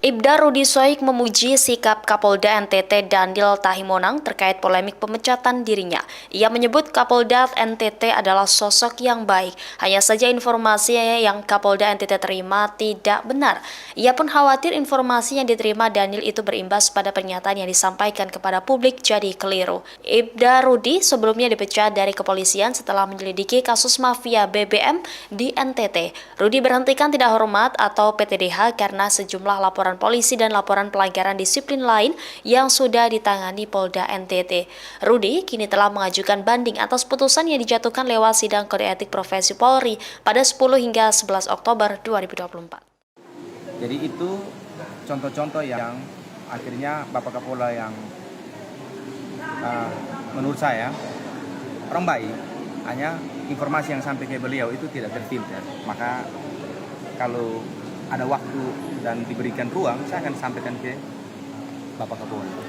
Ibda Rudi Soik memuji sikap Kapolda NTT Daniel Tahimonang terkait polemik pemecatan dirinya. Ia menyebut Kapolda NTT adalah sosok yang baik, hanya saja informasi yang Kapolda NTT terima tidak benar. Ia pun khawatir informasi yang diterima Daniel itu berimbas pada pernyataan yang disampaikan kepada publik jadi keliru. Ibda Rudi sebelumnya dipecat dari kepolisian setelah menyelidiki kasus mafia BBM di NTT. Rudi berhentikan tidak hormat atau PTDH karena sejumlah laporan polisi dan laporan pelanggaran disiplin lain yang sudah ditangani Polda NTT. Rudi kini telah mengajukan banding atas putusan yang dijatuhkan lewat sidang kode etik profesi Polri pada 10 hingga 11 Oktober 2024. Jadi itu contoh-contoh yang akhirnya Bapak Kapolda yang menurut saya orang baik, hanya informasi yang sampai ke beliau itu tidak terfilter. Maka kalau ada waktu dan diberikan ruang, saya akan sampaikan ke Bapak Kapolda.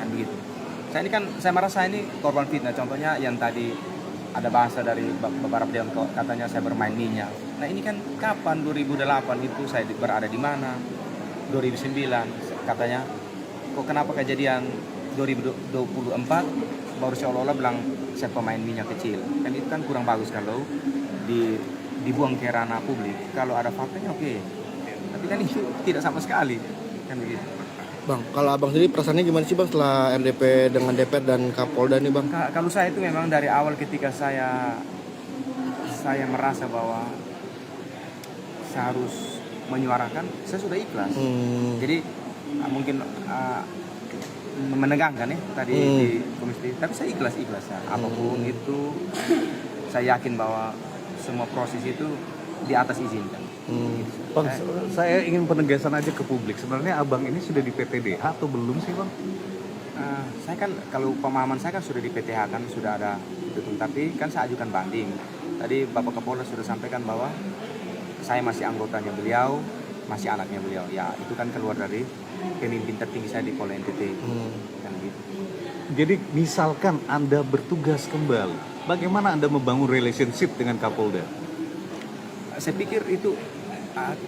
Kan begitu. Saya merasa ini korban fitnah. Contohnya yang tadi ada bahasa dari beberapa dewan katanya saya bermain minyak. Nah ini kan kapan 2008 itu saya berada di mana? 2009 katanya. Kok kenapa kejadian 2024 baru seolah-olah bilang saya pemain minyak kecil. Kan itu kan kurang bagus kalau dibuang ke ranah publik. Kalau ada faktanya oke. Tapi kan itu tidak sama sekali. Kan begitu. Bang, kalau abang sendiri perasaannya gimana sih bang setelah RDP dengan DPR dan Kapolda nih bang? Kalau saya itu memang dari awal ketika saya merasa bahwa saya harus menyuarakan, saya sudah ikhlas. Jadi mungkin menegangkan ya tadi di komisi, tapi saya ikhlas ya. Apapun itu, saya yakin bahwa semua proses itu di atas izin kan. Bang, saya ingin penegasan aja ke publik. Sebenarnya abang ini sudah di PTDH atau belum sih bang? Saya kan kalau pemahaman saya kan sudah di PTH kan sudah ada itu, tapi kan saya ajukan banding. Tadi Bapak Kapolda sudah sampaikan bahwa saya masih anggotanya beliau, masih anaknya beliau. Ya itu kan keluar dari pemimpin tertinggi saya di Polda NTT. Kan gitu. Jadi misalkan Anda bertugas kembali, bagaimana Anda membangun relationship dengan Kapolda? Saya pikir itu,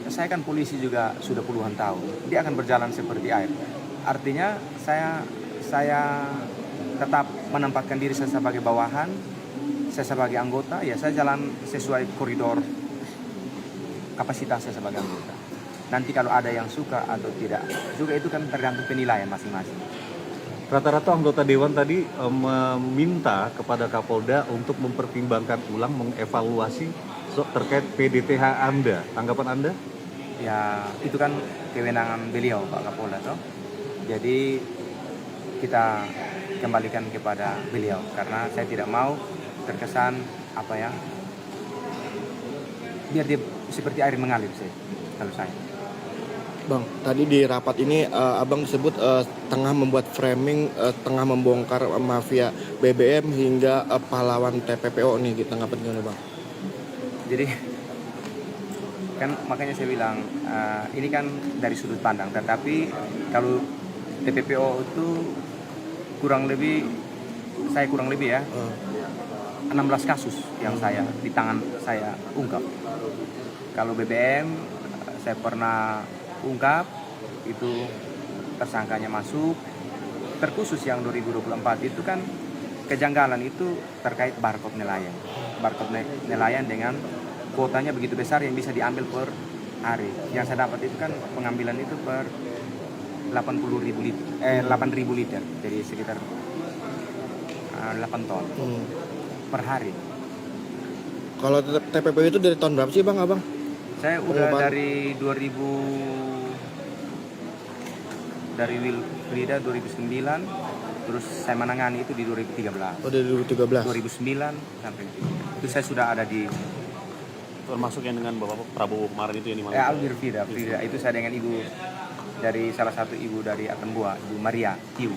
saya kan polisi juga sudah puluhan tahun. Dia akan berjalan seperti air. Artinya saya tetap menempatkan diri saya sebagai bawahan, saya sebagai anggota, ya saya jalan sesuai koridor kapasitas saya sebagai anggota. Nanti kalau ada yang suka atau tidak suka itu kan tergantung penilaian masing-masing. Rata-rata anggota Dewan tadi meminta kepada Kapolda untuk mempertimbangkan ulang, mengevaluasi terkait PDTH Anda. Tanggapan Anda? Ya itu kan kewenangan beliau Pak Kapolda toh. Jadi kita kembalikan kepada beliau karena saya tidak mau terkesan biar dia seperti air mengalir sih kalau saya. Bang, tadi di rapat ini abang disebut tengah membuat framing, tengah membongkar mafia BBM hingga pahlawan TPPO nih, tanggapan gimana bang? Jadi kan makanya saya bilang ini kan dari sudut pandang, tetapi kalau TPPO itu kurang lebih ya 16 kasus yang di tangan saya ungkap. Kalau BBM saya pernah ungkap itu tersangkanya masuk, terkhusus yang 2024 itu kan kejanggalan itu terkait barcode nelayan. Barcode nelayan dengan kuotanya begitu besar yang bisa diambil per hari. Yang saya dapat itu kan pengambilan itu per 8.000 liter, jadi sekitar 8 ton per hari. Kalau TPPO itu dari tahun berapa sih bang abang? Saya udah dari Wilfrida 2009, terus saya menangani itu di 2013. Oh, dari 2013. 2009 sampai itu saya sudah ada di, termasuk yang dengan Bapak Prabowo kemarin itu yang di ya Wilfrida itu saya dengan ibu dari salah satu ibu dari Atambua, Ibu Maria Tiu.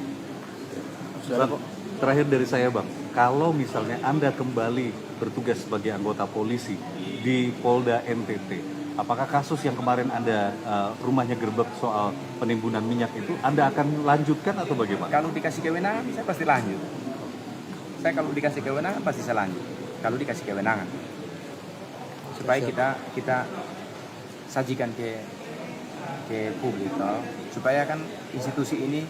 Terakhir dari saya bang, kalau misalnya Anda kembali bertugas sebagai anggota polisi di Polda NTT, apakah kasus yang kemarin Anda rumahnya gerbek soal penimbunan minyak itu Anda akan lanjutkan atau bagaimana? Kalau dikasih kewenangan saya pasti lanjut. Kalau dikasih kewenangan pasti saya lanjut. Kalau dikasih kewenangan supaya kita sajikan ke ke publik toh, supaya kan institusi ini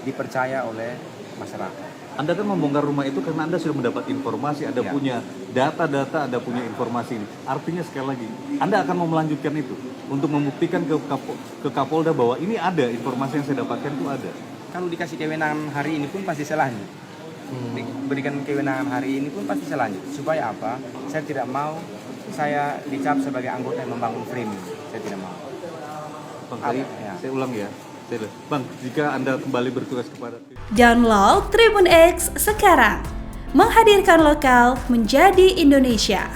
dipercaya oleh masyarakat. Anda kan membongkar rumah itu karena Anda sudah mendapat informasi, Anda Ya. punya data-data, Anda punya informasi ini. Artinya sekali lagi, Anda akan mau melanjutkan itu untuk membuktikan ke Kapolda bahwa ini ada informasi yang saya dapatkan itu ada. Kalau dikasih kewenangan hari ini pun pasti saya lanjut. Diberikan kewenangan hari ini pun pasti saya lanjut. Supaya apa? Saya tidak mau saya dicap sebagai anggota yang membangun framing. Saya tidak mau. Bang, saya ulang ya. Bang, jika Anda kembali bertugas kepada Download Tribun X sekarang. Menghadirkan lokal menjadi Indonesia.